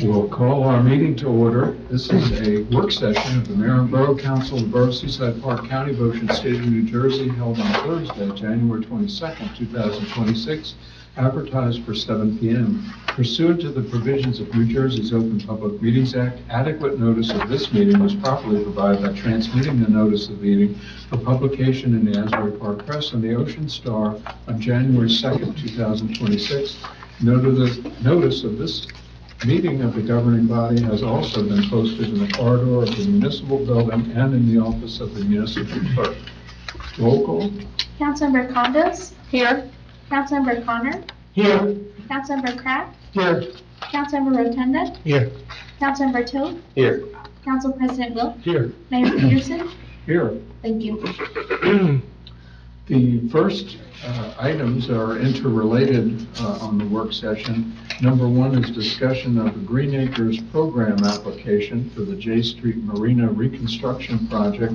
We'll call our meeting to order. This is a work session of the Mayor and Borough Council of the Borough of Seaside Park, County of Ocean, State of New Jersey, held on Thursday, January 22nd, 2026, advertised for 7 p.m. Pursuant to the provisions of New Jersey's Open Public Meetings Act, adequate notice of this meeting was properly provided by transmitting the notice of the meeting for publication in the Asbury Park Press and the Ocean Star on January 2nd, 2026. Notice of this meeting of the governing body has also been posted in the corridor of the municipal building and in the office of the municipal clerk. Roll call. Councilmember Condos? Here. Councilmember Connor? Here. Councilmember Kraft? Here. Councilmember Rotunda? Here. Councilmember Toth? Here. Council President Wilk? Here. Mayor Peterson? Here. Thank you. The first items are interrelated on the work session. Number one is discussion of the Green Acres program application for the J Street Marina reconstruction project,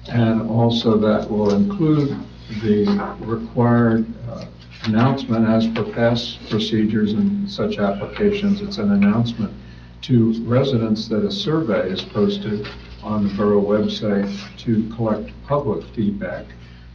and also that will include the required announcement as per past procedures in such applications. It's an announcement to residents that a survey is posted on the borough website to collect public feedback.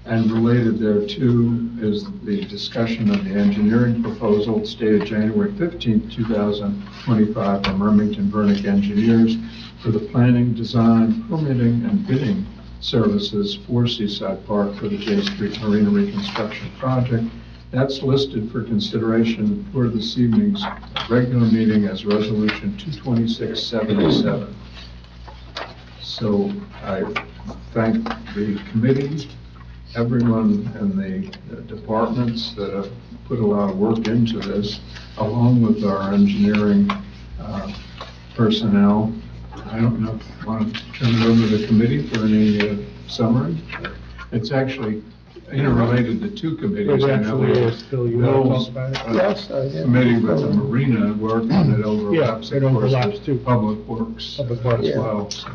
And related thereto is the discussion of the engineering proposal dated January 15, 2025 from Remington Vernick Engineers for the planning, design, permitting, and bidding services for Seaside Park for the J Street Marina reconstruction project. That's listed for consideration for this evening's regular meeting as Resolution 22677. So I thank the committee, everyone in the departments that have put a lot of work into this, along with our engineering personnel. I don't know if you want to turn it over to the committee for any summary. It's actually interrelated to two committees. I know Bill's committee with the marina work, and it overlaps, of course, with Public Works as well. So.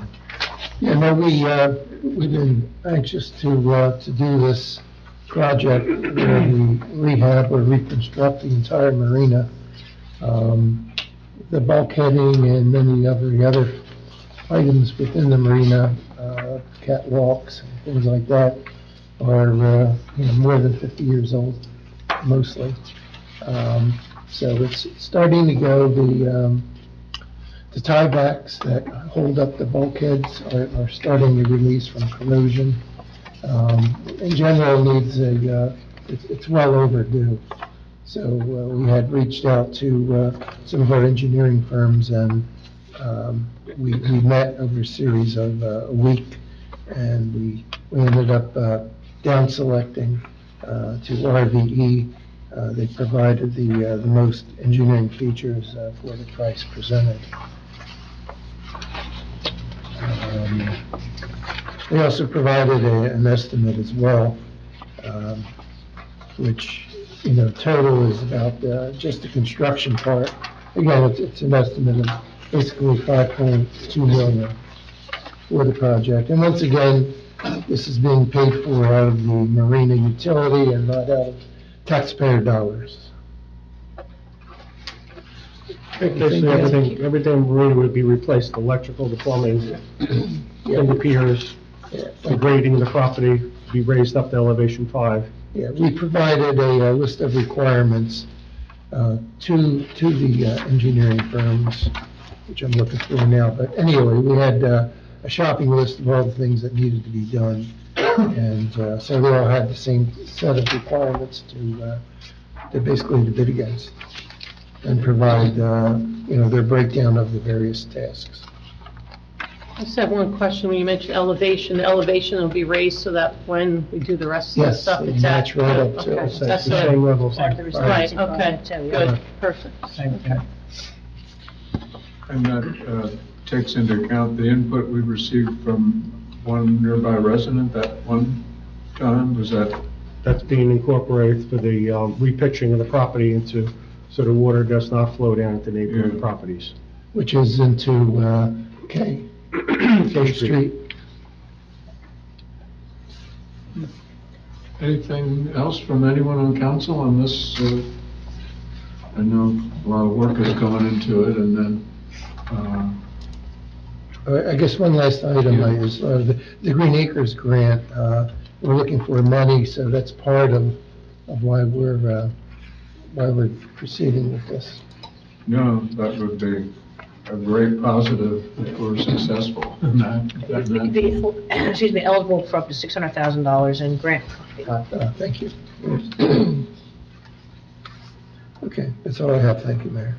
Yeah, no, we've been anxious to do this project where we rehab or reconstruct the entire marina. The bulkheading and many of the other items within the marina, catwalks and things like that, are more than 50 years old, mostly. So it's starting to go. The tiebacks that hold up the bulkheads are starting to release from corrosion. In general, it's well overdue. So we had reached out to some of our engineering firms, and we met over a series of a week, and we ended up down selecting to RVE. They provided the most engineering features for the price presented. They also provided an estimate as well, which, total is about just the construction part. Again, it's an estimate of basically $5.2 million for the project. And once again, this is being paid for out of the marina utility and not out of taxpayer dollars. Basically, everything marina would be replaced: the electrical, the plumbing, and the piers, the grading of the property be raised up to elevation 5. Yeah, we provided a list of requirements to the engineering firms, which I'm looking for now. But anyway, we had a shopping list of all the things that needed to be done, and so they all had the same set of requirements to basically to bid against and provide, their breakdown of the various tasks. I just have one question. When you mentioned elevation, the elevation will be raised so that when we do the rest of the stuff, Yes, it's at. match right up to Okay, the that's same what level. Right, okay, good, perfect. Okay. And that takes into account the input we received from one nearby resident that one time. Was that? That's being incorporated for the repitching of the property into, so the water does not flow down into neighboring properties. Which is into K Street. Anything else from anyone on council on this? I know a lot of work is going into it, and then I guess one last item is the Green Acres grant. We're looking for money, so that's part of why we're proceeding with this. No, that would be a great positive if we're successful in that. You'd be, excuse me, eligible for up to $600,000 in grant. Thank you. Okay, that's all I have. Thank you, Mayor.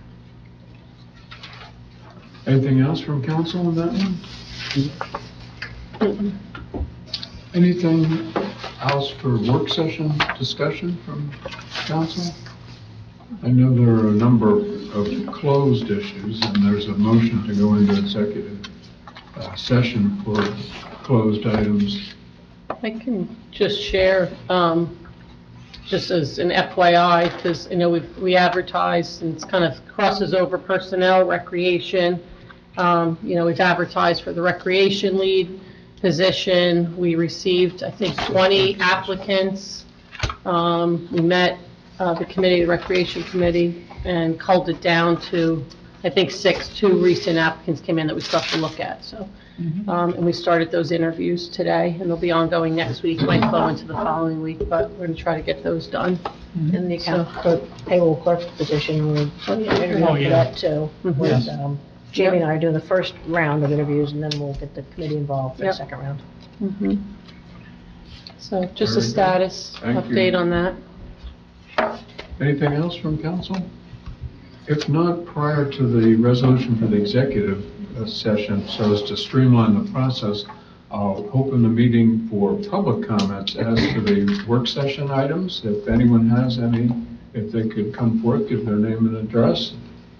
Anything else from council on that one? Anything else for work session discussion from council? I know there are a number of closed issues, and there's a motion to go into executive session for closed items. I can just share, just as an FYI, because, we advertised, and it's kind of crosses over personnel, recreation. We've advertised for the recreation lead position. We received, I think, 20 applicants. We met the committee, the recreation committee, and culled it down to, I think, 6. 2 recent applicants came in that we still have to look at, so. And we started those interviews today, and they'll be ongoing next week, might flow into the following week, but we're gonna try to get those done. In the account clerk, payroll clerk position, we're interviewing for that too. With, Jamie and I are doing the first round of interviews, and then we'll get the committee involved for the Yep. second round. So just Very a good. status Thank you. update on that. Anything else from council? If not, prior to the resolution for the executive session, so as to streamline the process, I'll open the meeting for public comments as to the work session items. If anyone has any, if they could come forth, give their name and address.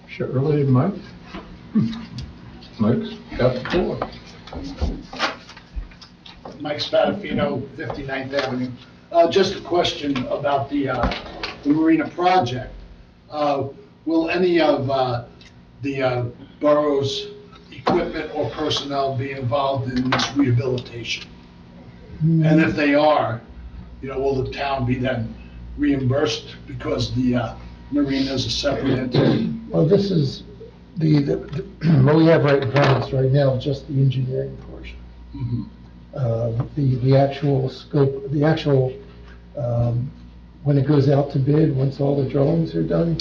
Shirley, Mike? Mike's got the floor. Mike Spadafino, 59th Avenue. Just a question about the marina project. Will any of the borough's equipment or personnel be involved in this rehabilitation? And if they are, will the town be then reimbursed because the marina is a separate entity? Well, this is what we have right in front of us right now is just the engineering portion. The actual scope, when it goes out to bid, once all the drawings are done,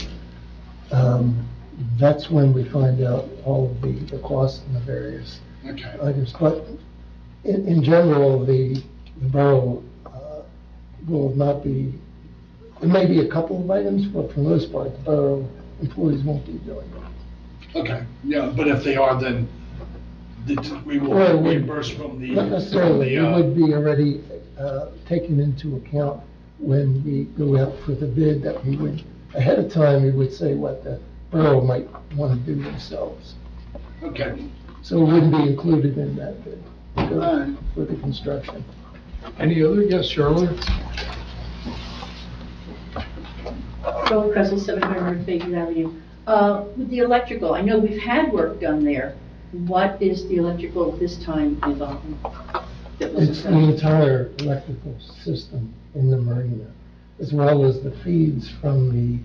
that's when we find out all of the costs and the various Okay. items. But in general, the borough will not be, there may be a couple of items, but for the most part, the borough employees won't be doing it. Okay, yeah, but if they are, then we will Well, reimburse from the. Not necessarily, from it would be already taken into account when we go out for the bid, that we would, ahead of time, we would say what the borough might want to do themselves. Okay. So it wouldn't be included in that bid All right. for the construction. Any other? Yes, Shirley? Road Crescent, 700 Baker Avenue. With the electrical, I know we've had work done there. What is the electrical this time involving? That It's wasn't the done? entire electrical system in the marina, as well as the feeds from the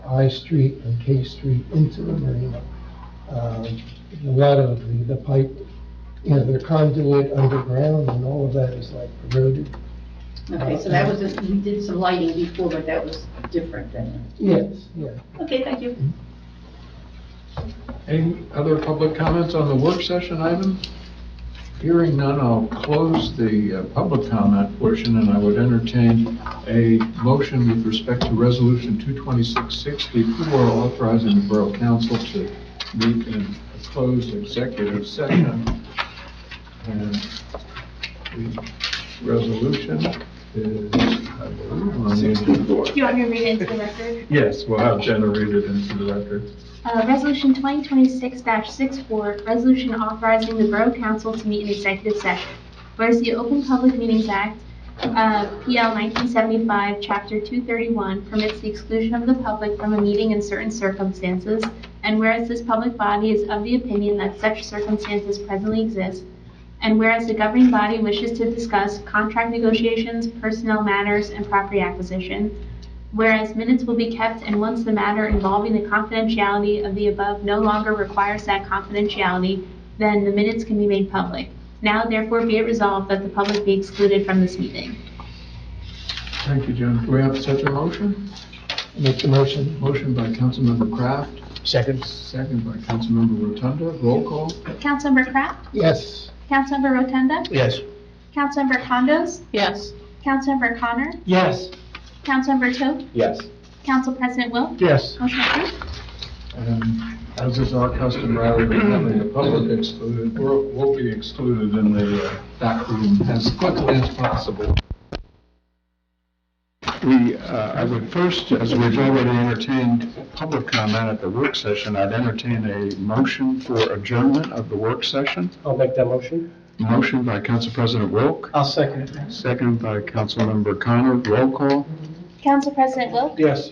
I Street and K Street into the marina. A lot of the pipe, their conduit underground, and all of that is like eroded. Okay, so that was, we did some lighting before, but that was different then. Yes, yeah. Okay, thank you. Any other public comments on the work session item? Hearing none, I'll close the public comment portion, and I would entertain a motion with respect to Resolution 22664, authorizing the Borough Council to meet in a closed executive session. And the resolution is, I believe, on the agenda. Do you want me to read it into the record? Yes, we'll have Jenna read it into the record. Resolution 2026-64, resolution authorizing the Borough Council to meet in executive session. Whereas the Open Public Meetings Act, PL 1975, Chapter 231, permits the exclusion of the public from a meeting in certain circumstances, and whereas this public body is of the opinion that such circumstances presently exist, and whereas the governing body wishes to discuss contract negotiations, personnel matters, and property acquisition, whereas minutes will be kept, and once the matter involving the confidentiality of the above no longer requires that confidentiality, then the minutes can be made public. Now therefore be it resolved that the public be excluded from this meeting. Thank you, Jim. Do we have such a motion? Make the motion. Motion by Councilmember Kraft, Second. second by Councilmember Rotunda. Roll call? Councilmember Kraft? Yes. Councilmember Rotunda? Yes. Councilmember Condos? Yes. Councilmember Connor? Yes. Councilmember Toth? Yes. Council President Wilk? Yes. Motion approved. And as is our custom, rather than having the public excluded, we'll be excluded in the back room as quickly as possible. I would first, as we've already entertained public comment at the work session, I'd entertain a motion for adjournment of the work session. I'll make that motion. Motion by Council President Wilk, I'll second it. second by Councilmember Connor. Roll call? Council President Wilk? Yes.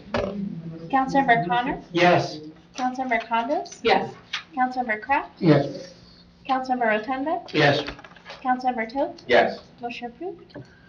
Councilmember Connor? Yes. Councilmember Condos? Yes. Councilmember Kraft? Yes. Councilmember Rotunda? Yes. Councilmember Toth? Yes. Motion approved.